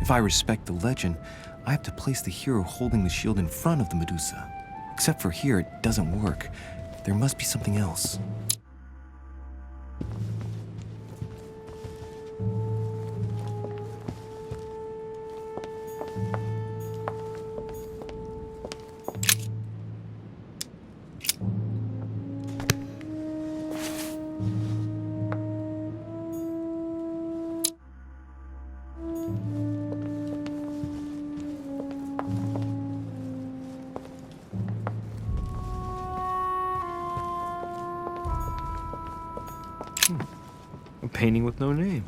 If I respect the legend, I have to place the hero holding the shield in front of the Medusa. Except for here, it doesn't work. There must be something else. A painting with no name.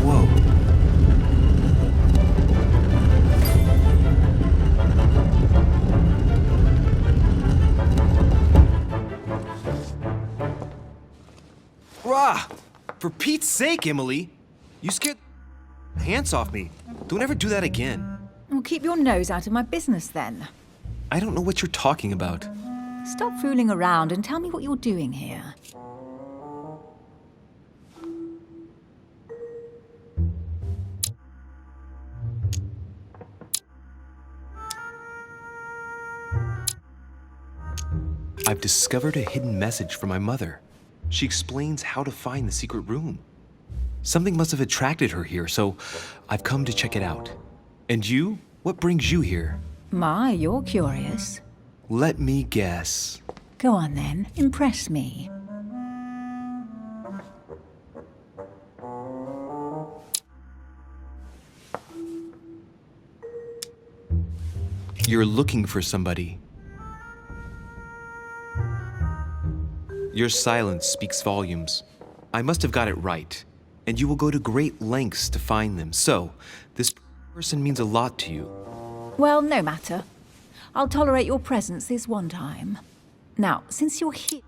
Whoa. Rah! For Pete's sake, Emily! You scared the hands off me. Don't ever do that again. Well, keep your nose out of my business then. I don't know what you're talking about. Stop fooling around and tell me what you're doing here. I've discovered a hidden message from my mother. She explains how to find the secret room. Something must have attracted her here, so I've come to check it out. And you? What brings you here? My, you're curious. Let me guess. Go on then, impress me. You're looking for somebody. Your silence speaks volumes. I must have got it right. And you will go to great lengths to find them. So, this person means a lot to you. Well, no matter. I'll tolerate your presence this one time. Now, since you're here,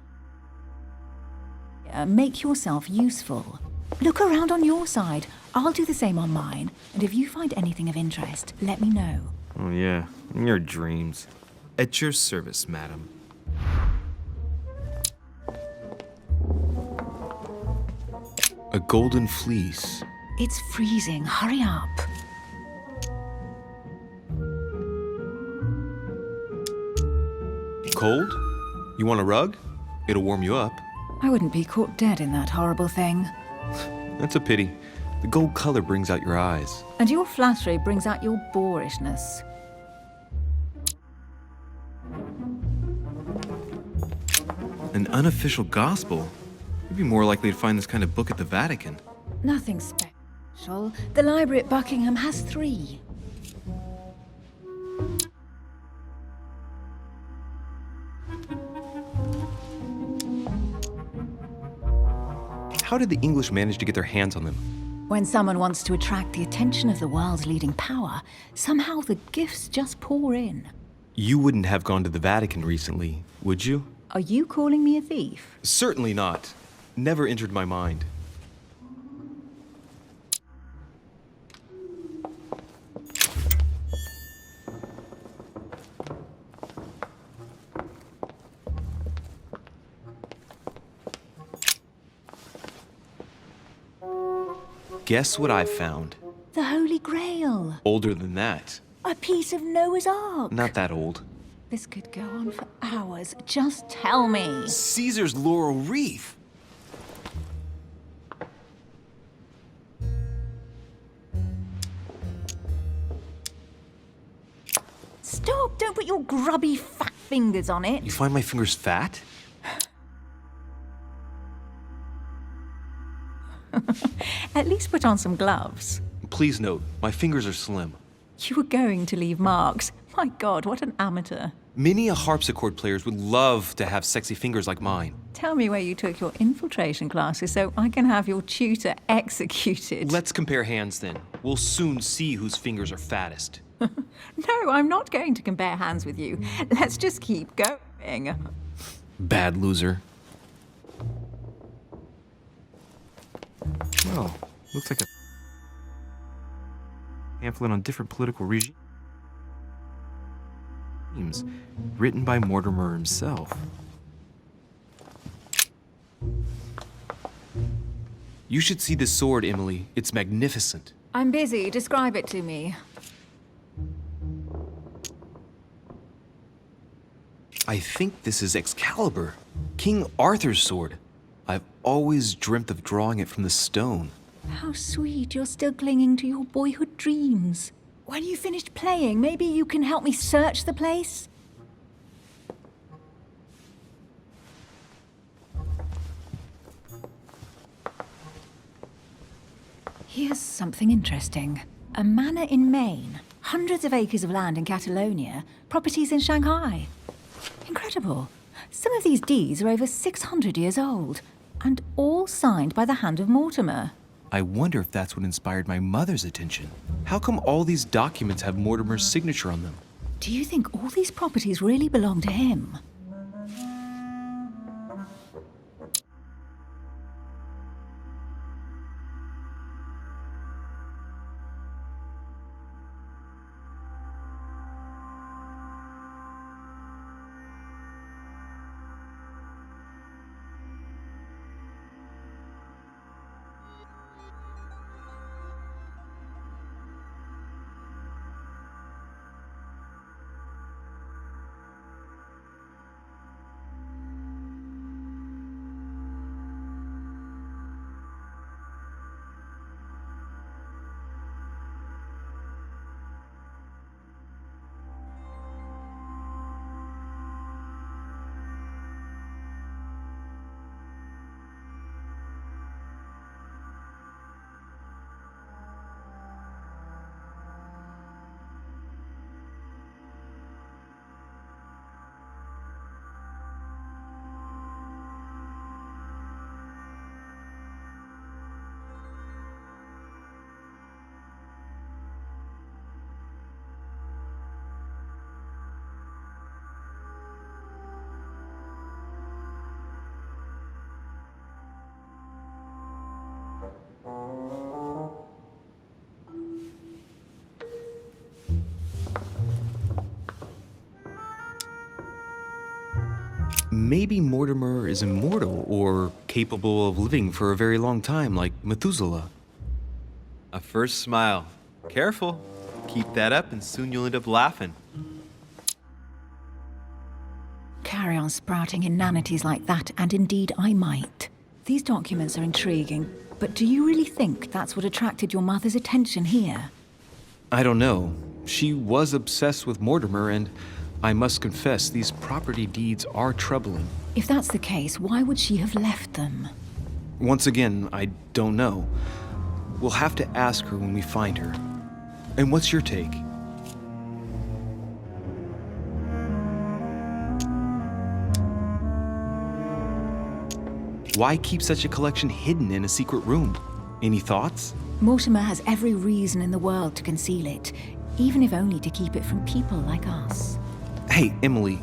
make yourself useful. Look around on your side. I'll do the same on mine. And if you find anything of interest, let me know. Oh yeah, in your dreams. At your service, madam. A golden fleece. It's freezing. Hurry up. Cold? You want a rug? It'll warm you up. I wouldn't be caught dead in that horrible thing. That's a pity. The gold color brings out your eyes. And your flattery brings out your boorishness. An unofficial gospel? You'd be more likely to find this kind of book at the Vatican. Nothing special. The library at Buckingham has 3. How did the English manage to get their hands on them? When someone wants to attract the attention of the world's leading power, somehow the gifts just pour in. You wouldn't have gone to the Vatican recently, would you? Are you calling me a thief? Certainly not. Never entered my mind. Guess what I've found? The Holy Grail. Older than that. A piece of Noah's Ark. Not that old. This could go on for hours. Just tell me. Caesar's laurel wreath! Stop! Don't put your grubby fat fingers on it. You find my fingers fat? At least put on some gloves. Please note, my fingers are slim. You were going to leave marks. My God, what an amateur. Many a harpsichord players would love to have sexy fingers like mine. Tell me where you took your infiltration classes so I can have your tutor executed. Let's compare hands then. We'll soon see whose fingers are fattest. No, I'm not going to compare hands with you. Let's just keep going. Bad loser. Oh, looks like a pamphlet on different political regimes, written by Mortimer himself. You should see this sword, Emily. It's magnificent. I'm busy. Describe it to me. I think this is Excalibur, King Arthur's sword. I've always dreamt of drawing it from the stone. How sweet. You're still clinging to your boyhood dreams. When you finished playing, maybe you can help me search the place? Here's something interesting. A manor in Maine, hundreds of acres of land in Catalonia, properties in Shanghai. Incredible. Some of these deeds are over 600 years old, and all signed by the hand of Mortimer. I wonder if that's what inspired my mother's attention. How come all these documents have Mortimer's signature on them? Do you think all these properties really belong to him? Maybe Mortimer is immortal or capable of living for a very long time, like Methuselah. A first smile. Careful. Keep that up and soon you'll end up laughing. Carry on sprouting inanities like that, and indeed I might. These documents are intriguing, but do you really think that's what attracted your mother's attention here? I don't know. She was obsessed with Mortimer, and I must confess, these property deeds are troubling. If that's the case, why would she have left them? Once again, I don't know. We'll have to ask her when we find her. And what's your take? Why keep such a collection hidden in a secret room? Any thoughts? Mortimer has every reason in the world to conceal it, even if only to keep it from people like us. Hey, Emily,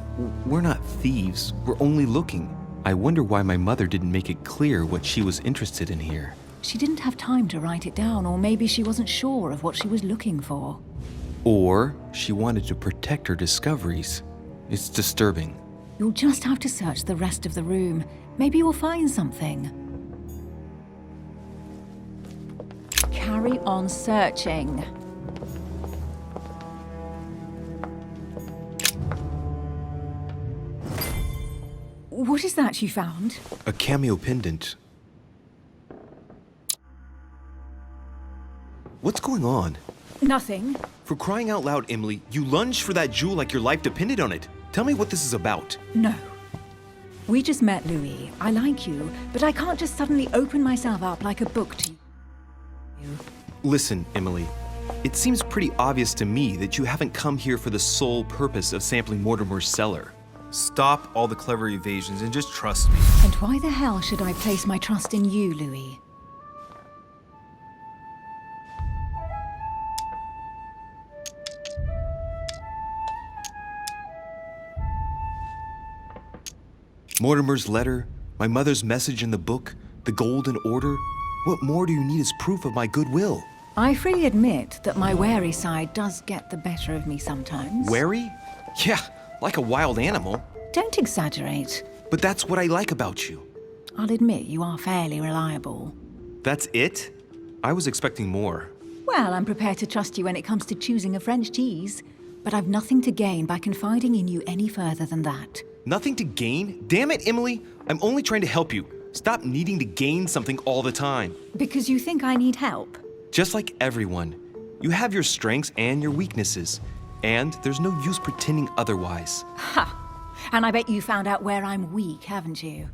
we're not thieves. We're only looking. I wonder why my mother didn't make it clear what she was interested in here. She didn't have time to write it down, or maybe she wasn't sure of what she was looking for. Or she wanted to protect her discoveries. It's disturbing. You'll just have to search the rest of the room. Maybe you'll find something. Carry on searching. What is that you found? A cameo pendant. What's going on? Nothing. For crying out loud, Emily, you lunged for that jewel like your life depended on it. Tell me what this is about. No. We just met, Louis. I like you, but I can't just suddenly open myself up like a book to you. Listen, Emily. It seems pretty obvious to me that you haven't come here for the sole purpose of sampling Mortimer's cellar. Stop all the clever evasions and just trust me. And why the hell should I place my trust in you, Louis? Mortimer's letter, my mother's message in the book, the Golden Order. What more do you need as proof of my goodwill? I freely admit that my wary side does get the better of me sometimes. Wary? Yeah, like a wild animal. Don't exaggerate. But that's what I like about you. I'll admit you are fairly reliable. That's it? I was expecting more. Well, I'm prepared to trust you when it comes to choosing a French cheese, but I've nothing to gain by confiding in you any further than that. Nothing to gain? Damn it, Emily. I'm only trying to help you. Stop needing to gain something all the time. Because you think I need help? Just like everyone. You have your strengths and your weaknesses. And there's no use pretending otherwise. Ha! And I bet you found out where I'm weak, haven't you?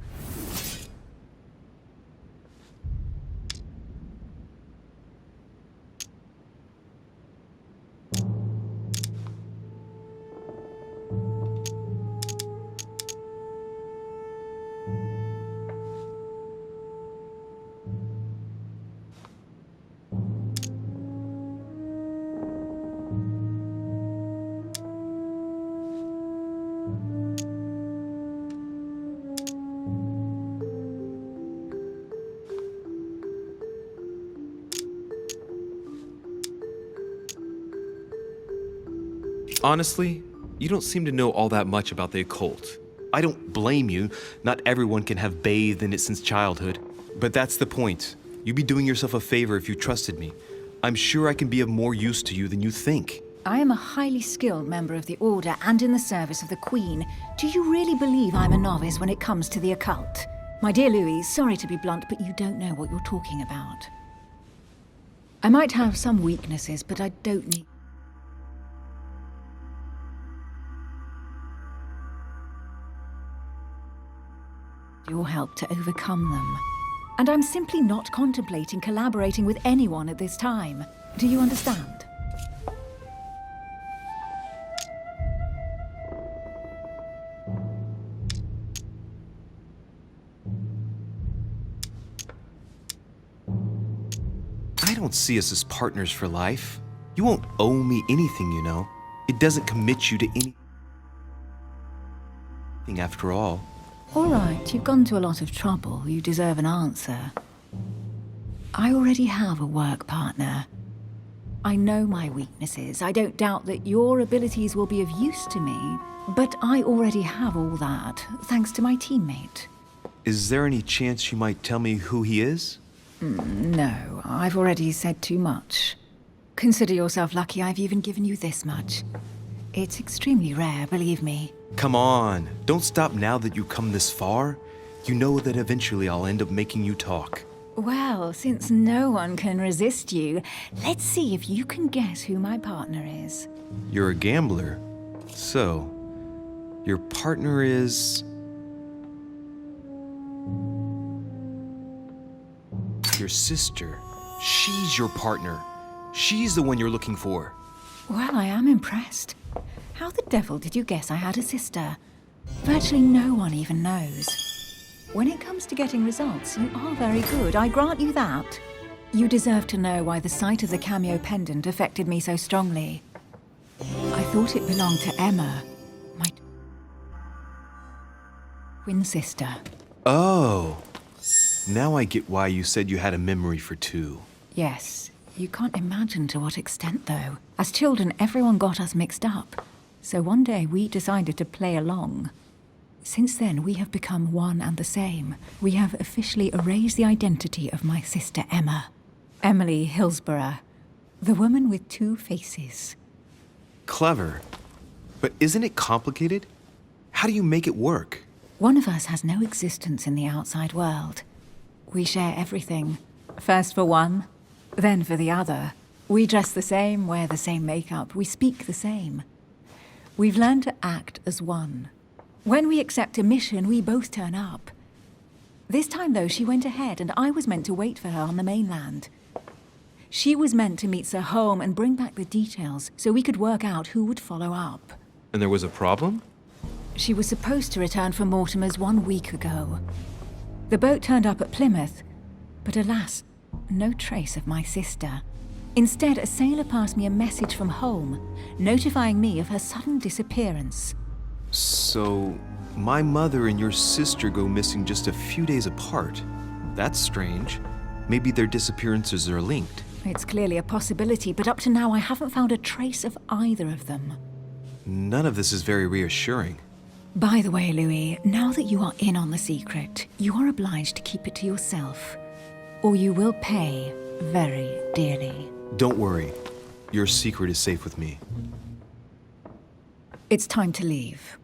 Honestly, you don't seem to know all that much about the occult. I don't blame you. Not everyone can have bathed in it since childhood. But that's the point. You'd be doing yourself a favor if you trusted me. I'm sure I can be of more use to you than you think. I am a highly skilled member of the Order and in the service of the Queen. Do you really believe I'm a novice when it comes to the occult? My dear Louis, sorry to be blunt, but you don't know what you're talking about. I might have some weaknesses, but I don't need... your help to overcome them. And I'm simply not contemplating collaborating with anyone at this time. Do you understand? I don't see us as partners for life. You won't owe me anything, you know. It doesn't commit you to anything after all. All right, you've gone to a lot of trouble. You deserve an answer. I already have a work partner. I know my weaknesses. I don't doubt that your abilities will be of use to me, but I already have all that, thanks to my teammate. Is there any chance you might tell me who he is? No, I've already said too much. Consider yourself lucky I've even given you this much. It's extremely rare, believe me. Come on, don't stop now that you've come this far. You know that eventually I'll end up making you talk. Well, since no one can resist you, let's see if you can guess who my partner is. You're a gambler. So, your partner is... your sister. She's your partner. She's the one you're looking for. Well, I am impressed. How the devil did you guess I had a sister? Virtually no one even knows. When it comes to getting results, you are very good. I grant you that. You deserve to know why the sight of the cameo pendant affected me so strongly. I thought it belonged to Emma, my twin sister. Oh. Now I get why you said you had a memory for two. Yes, you can't imagine to what extent, though. As children, everyone got us mixed up. So one day we decided to play along. Since then, we have become one and the same. We have officially erased the identity of my sister Emma. Emily Hillsborough, the woman with two faces. Clever. But isn't it complicated? How do you make it work? One of us has no existence in the outside world. We share everything. First for one, then for the other. We dress the same, wear the same makeup, we speak the same. We've learned to act as one. When we accept a mission, we both turn up. This time, though, she went ahead and I was meant to wait for her on the mainland. She was meant to meet Sir Home and bring back the details so we could work out who would follow up. And there was a problem? She was supposed to return from Mortimer's 1 week ago. The boat turned up at Plymouth, but alas, no trace of my sister. Instead, a sailor passed me a message from home, notifying me of her sudden disappearance. So, my mother and your sister go missing just a few days apart. That's strange. Maybe their disappearances are linked. It's clearly a possibility, but up to now I haven't found a trace of either of them. None of this is very reassuring. By the way, Louis, now that you are in on the secret, you are obliged to keep it to yourself, or you will pay very dearly. Don't worry. Your secret is safe with me. It's time to leave.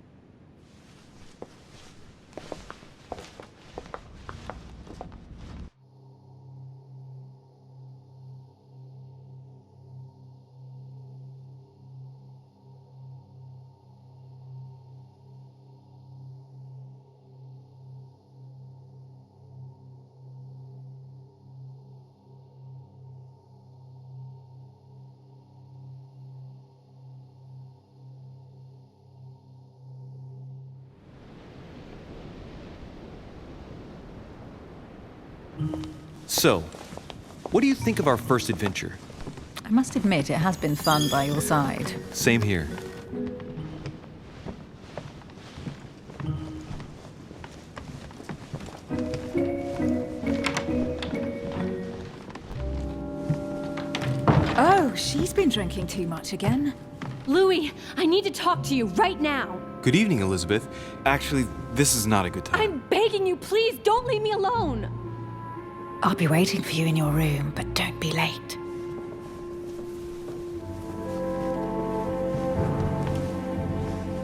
So, what do you think of our first adventure? I must admit, it has been fun by your side. Same here. Oh, she's been drinking too much again. Louis, I need to talk to you right now. Good evening, Elizabeth. Actually, this is not a good time. I'm begging you, please don't leave me alone. I'll be waiting for you in your room, but don't be late.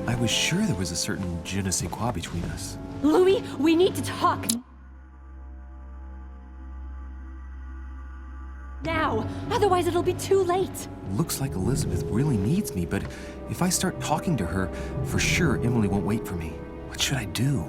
I was sure there was a certain je ne sais quoi between us. Louis, we need to talk. Now, otherwise it'll be too late. Looks like Elizabeth really needs me, but if I start talking to her, for sure Emily won't wait for me. What should I do?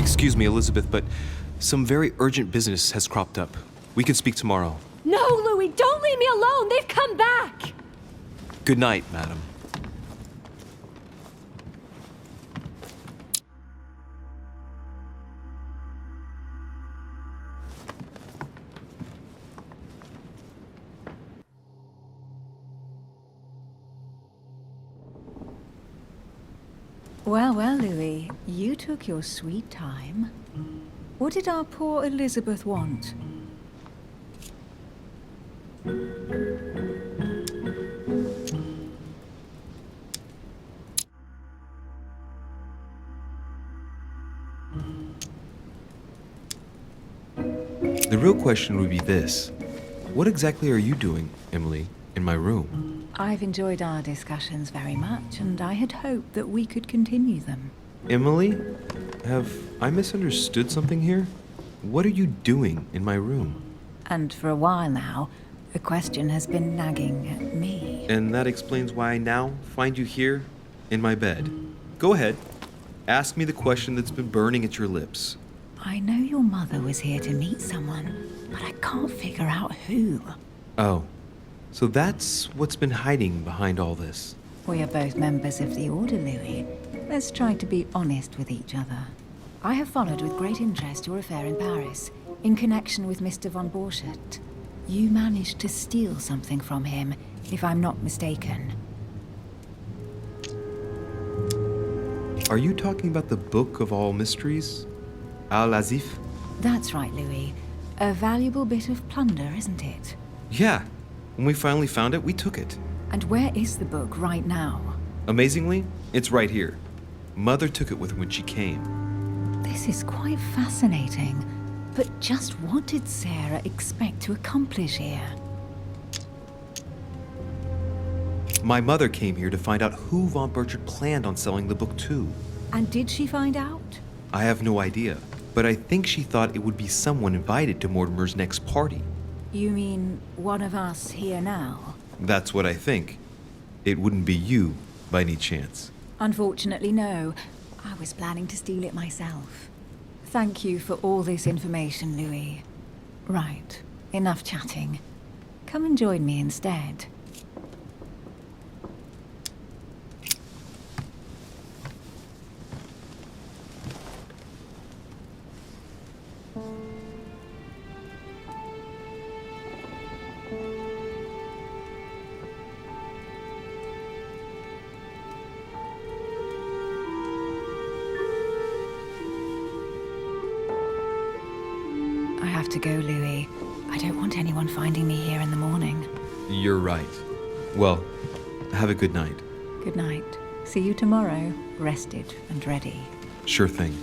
Excuse me, Elizabeth, but some very urgent business has cropped up. We can speak tomorrow. No, Louis, don't leave me alone! They've come back! Good night, madam. Well, well, Louis, you took your sweet time. What did our poor Elizabeth want? The real question would be this. What exactly are you doing, Emily, in my room? I've enjoyed our discussions very much, and I had hoped that we could continue them. Emily? Have I misunderstood something here? What are you doing in my room? And for a while now, the question has been nagging at me. And that explains why I now find you here, in my bed. Go ahead. Ask me the question that's been burning at your lips. I know your mother was here to meet someone, but I can't figure out who. Oh, so that's what's been hiding behind all this. We are both members of the Order, Louis. Let's try to be honest with each other. I have followed with great interest your affair in Paris, in connection with Mr. von Borchardt. You managed to steal something from him, if I'm not mistaken. Are you talking about the Book of All Mysteries? Al-Azif? That's right, Louis. A valuable bit of plunder, isn't it? Yeah. When we finally found it, we took it. And where is the book right now? Amazingly, it's right here. Mother took it with her when she came. This is quite fascinating. But just what did Sarah expect to accomplish here? My mother came here to find out who von Burchard planned on selling the book to. And did she find out? I have no idea, but I think she thought it would be someone invited to Mortimer's next party. You mean one of us here now? That's what I think. It wouldn't be you, by any chance. Unfortunately, no. I was planning to steal it myself. Thank you for all this information, Louis. Right, enough chatting. Come and join me instead. I have to go, Louis. I don't want anyone finding me here in the morning. You're right. Well, have a good night. Good night. See you tomorrow, rested and ready. Sure thing.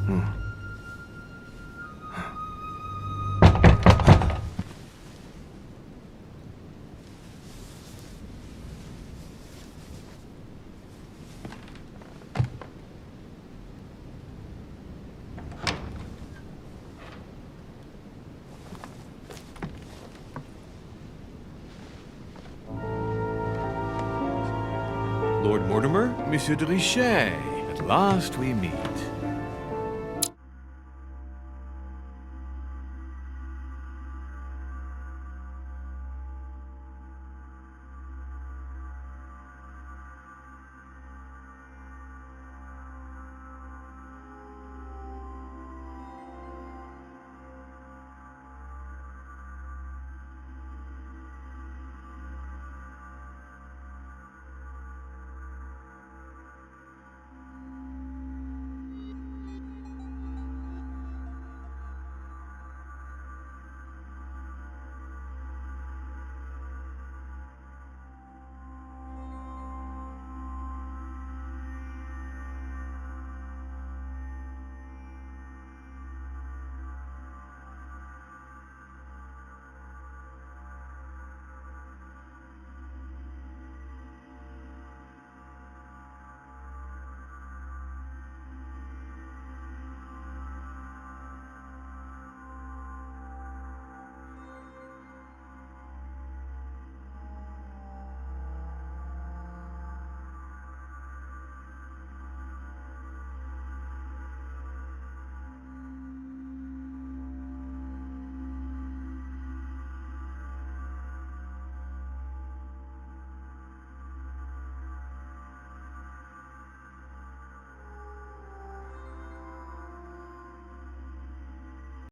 Lord Mortimer? Monsieur de Richet, at last we meet.